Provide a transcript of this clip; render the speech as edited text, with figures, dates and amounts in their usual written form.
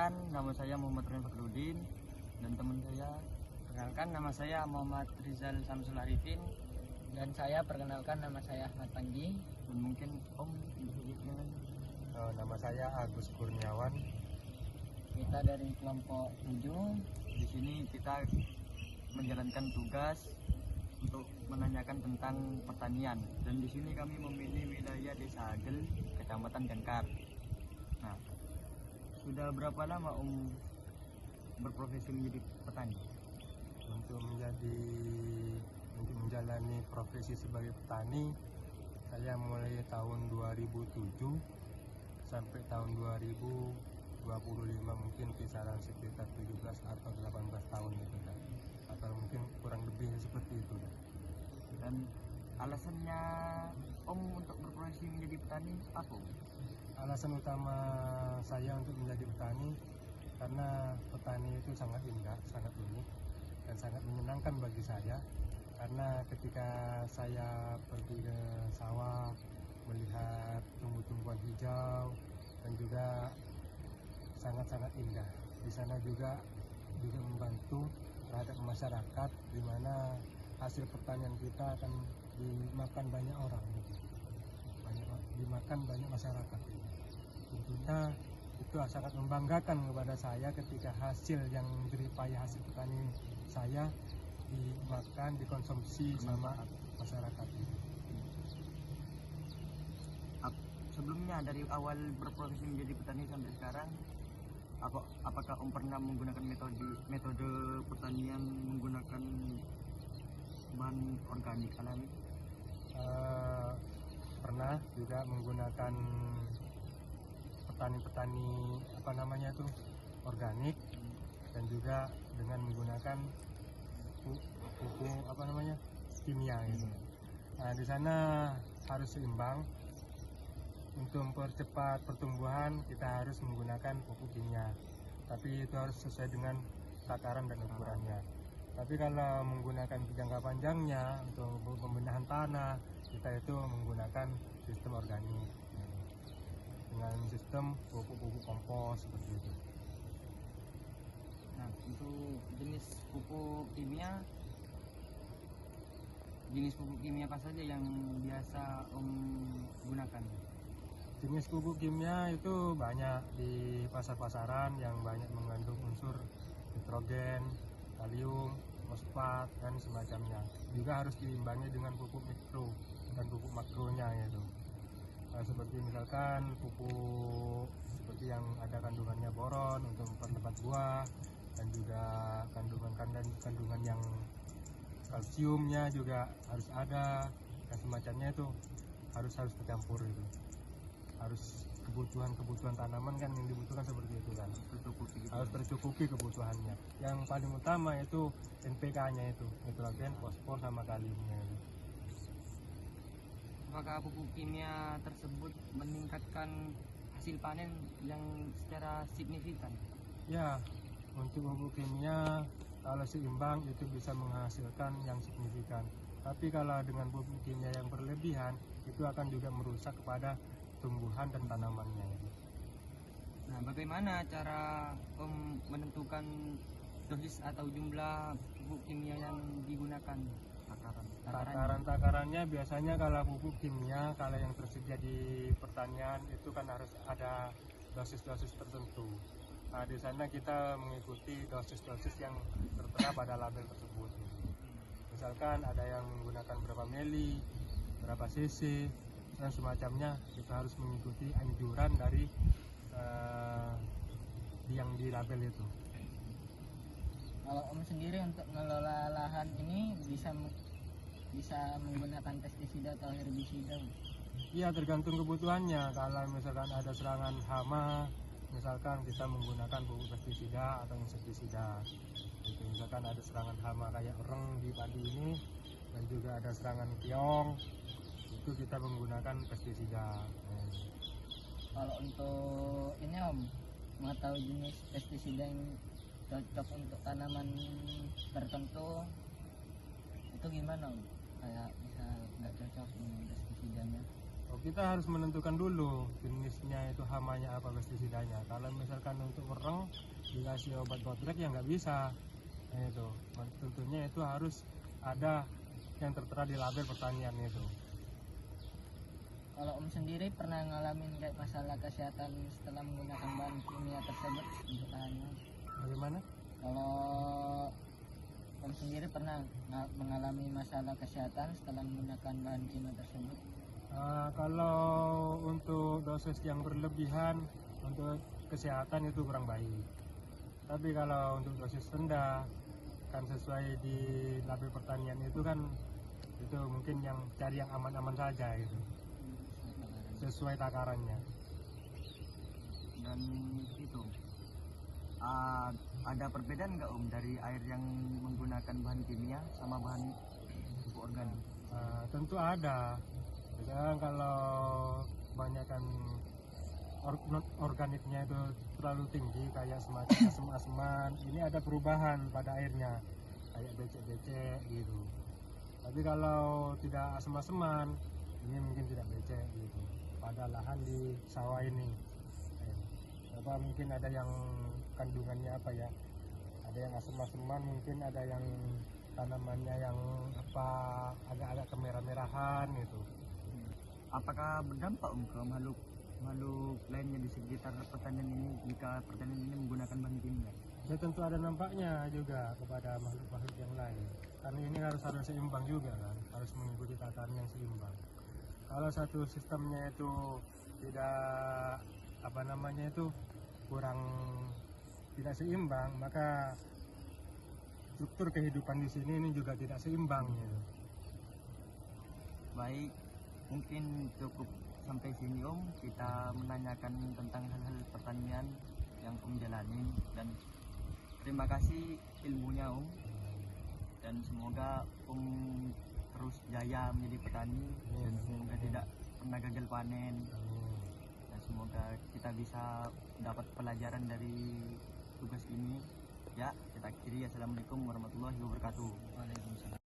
Perkenalkan, nama saya Muhammad Rian Fakhrudin dan teman saya. Perkenalkan, nama saya Muhammad Rizal Samsul Arifin. Dan saya perkenalkan, nama saya Ahmad Panji. Dan mungkin Om sedikitnya. Nama saya Agus Kurniawan. Kita dari kelompok 7. Di sini kita menjalankan tugas untuk menanyakan tentang pertanian, dan di sini kami memilih wilayah Desa Agel, Kecamatan Gangkar. Nah, sudah berapa lama Om berprofesi menjadi petani? Untuk menjalani profesi sebagai petani, saya mulai tahun 2007 sampai tahun 2025, mungkin kisaran sekitar 17 atau 18 tahun gitu kan, atau mungkin kurang lebih seperti itu kan. Dan alasannya Om untuk berprofesi menjadi petani apa? Alasan utama saya untuk menjadi petani karena petani itu sangat indah, sangat unik, dan sangat menyenangkan bagi saya. Karena ketika saya pergi ke sawah, melihat tumbuh-tumbuhan hijau dan juga sangat-sangat indah. Di sana juga membantu terhadap masyarakat, di mana hasil pertanian kita akan dimakan banyak orang, dimakan banyak masyarakat. Tentunya itu sangat membanggakan kepada saya ketika hasil yang jeripaya hasil petani saya dimakan, dikonsumsi sama masyarakat. Sebelumnya dari awal berprofesi menjadi petani sampai sekarang, apakah Om pernah menggunakan metode pertanian menggunakan bahan organik alami? Pernah juga menggunakan petani organik, dan juga dengan menggunakan pupuk kimia gitu. Nah, di sana harus seimbang. Untuk mempercepat pertumbuhan kita harus menggunakan pupuk kimia, tapi itu harus sesuai dengan takaran dan ukurannya. Tapi kalau menggunakan jangka panjangnya untuk pembenahan tanah, kita itu menggunakan sistem organik dengan sistem pupuk kompos seperti itu. Nah, untuk jenis pupuk kimia apa saja yang biasa Om gunakan? Jenis pupuk kimia itu banyak di pasar-pasaran yang banyak mengandung unsur nitrogen, kalium, fosfat, dan semacamnya. Juga harus diimbangi dengan pupuk mikro dan pupuk makronya yaitu. Seperti misalkan pupuk seperti yang ada kandungannya boron untuk memperlebat buah, dan juga kandungan yang kalsiumnya juga harus ada, dan semacamnya itu harus tercampur itu. Harus kebutuhan tanaman kan yang dibutuhkan seperti itu kan, harus tercukupi kebutuhannya. Yang paling utama itu NPK-nya itu, nitrogen, fosfor, sama kaliumnya itu. Apakah pupuk kimia tersebut meningkatkan hasil panen yang secara signifikan? Ya, untuk pupuk kimia kalau seimbang itu bisa menghasilkan yang signifikan. Tapi kalau dengan pupuk kimia yang berlebihan, itu akan juga merusak kepada tumbuhan dan tanamannya. Nah, bagaimana cara menentukan dosis atau jumlah pupuk kimia yang digunakan? Takarannya biasanya kalau pupuk kimia, kalau yang tersedia di pertanian itu kan harus ada dosis-dosis tertentu. Nah, di sana kita mengikuti dosis-dosis yang tertera pada label tersebut. Misalkan ada yang menggunakan berapa mili, berapa cc, dan semacamnya. Kita harus mengikuti anjuran dari yang di label itu. Kalau Om sendiri untuk mengelola lahan ini bisa menggunakan pestisida atau herbisida? Iya, tergantung kebutuhannya. Kalau misalkan ada serangan hama, misalkan kita menggunakan pupuk pestisida atau insektisida. Gitu. Misalkan ada serangan hama kayak reng di padi ini, dan juga ada serangan keong, itu kita menggunakan pestisida. Kalau untuk ini Om, mengetahui jenis pestisida yang cocok untuk tanaman tertentu itu gimana Om? Kayak bisa nggak cocok dengan pestisidanya? kita harus menentukan dulu jenisnya itu hamanya apa, pestisidanya. Kalau misalkan untuk wereng dikasih obat botrek ya nggak bisa. Nah, itu tentunya itu harus ada yang tertera di label pertanian itu. Kalau Om sendiri pernah ngalamin kayak masalah kesehatan setelah menggunakan bahan kimia tersebut untuk tanaman? Bagaimana? Kalau Om sendiri pernah mengalami masalah kesehatan setelah menggunakan bahan kimia tersebut? Kalau untuk dosis yang berlebihan untuk kesehatan itu kurang baik. Tapi kalau untuk dosis rendah kan sesuai di label pertanian itu kan itu mungkin yang cari yang aman-aman saja gitu, sesuai takarannya. Dan itu ada perbedaan nggak Om dari air yang menggunakan bahan kimia sama bahan pupuk organik? Tentu ada. Misalkan kalau kebanyakan organiknya itu terlalu tinggi kayak semacam asam-asaman, ini ada perubahan pada airnya kayak becek-becek gitu. Tapi kalau tidak asam-asaman, ini mungkin tidak becek gitu pada lahan di sawah ini. Apa mungkin ada yang kandungannya apa ya, ada yang asam-asaman, mungkin ada yang tanamannya yang apa agak-agak kemerah-merahan gitu. Apakah berdampak Om ke makhluk lainnya di sekitar pertanian ini jika pertanian ini menggunakan bahan kimia? Ya tentu ada nampaknya juga kepada makhluk-makhluk yang lain. Karena ini harus seimbang juga kan, harus mengikuti tataran yang seimbang. Kalau satu sistemnya itu tidak kurang tidak seimbang, maka struktur kehidupan di sini ini juga tidak seimbang gitu. Baik, mungkin cukup sampai sini Om, kita menanyakan tentang hal-hal pertanian yang Om jalani, dan terima kasih ilmunya Om, dan semoga Om terus jaya menjadi petani dan semoga tidak pernah gagal panen, dan semoga kita bisa dapat pelajaran dari tugas ini. Ya, kita akhiri. Assalamualaikum warahmatullahi wabarakatuh. Waalaikumsalam.